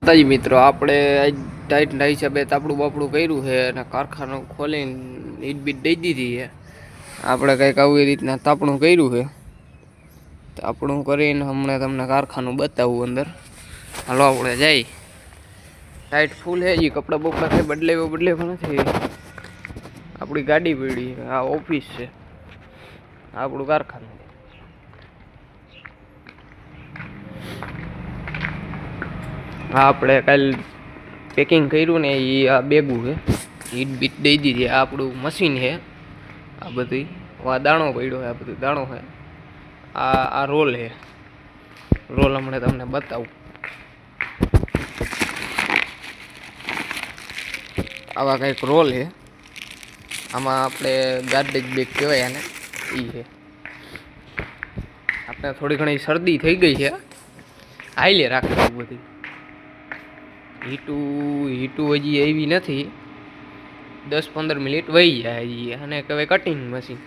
તાજી મિત્રો આપણે ટાઈટના હિસાબે તાપડું બાપડું કર્યું છે અને કારખાનું ખોલીને ઈટ બીટ દઈ દીધી છે. આપણે કંઈક આવી રીતના તાપણું કર્યું છે. તાપણું કરીને હમણાં તમને કારખાનું બતાવું અંદર. હાલો આપણે જઈ. ટાઈટ ફૂલ છે જી, કપડાં બપડા કંઈ બદલે નથી. આપણી ગાડી પડી, આ ઓફિસ છે, આપણું કારખાનું. હા, આપણે કાલ પેકિંગ કર્યું ને એ આ બેગું છે, ઈટ બીટ દઈ દીધી. આ આપણું મશીન છે. આ બધી આ દાણો પડ્યો છે, આ બધું દાણો છે. આ રોલ છે, રોલ હમણાં તમને બતાવું. આવા કંઈક રોલ છે. આમાં આપણે ગાર્બેજ બેગ કહેવાય આને, એ છે. આપણે થોડી ઘણી શરદી થઈ ગઈ છે, હાઈલે રાખે બધી. હીટું હજી એવી નથી, 10-15 મિનિટ વહી જાય. અને કહેવાય કટિંગ મશીન.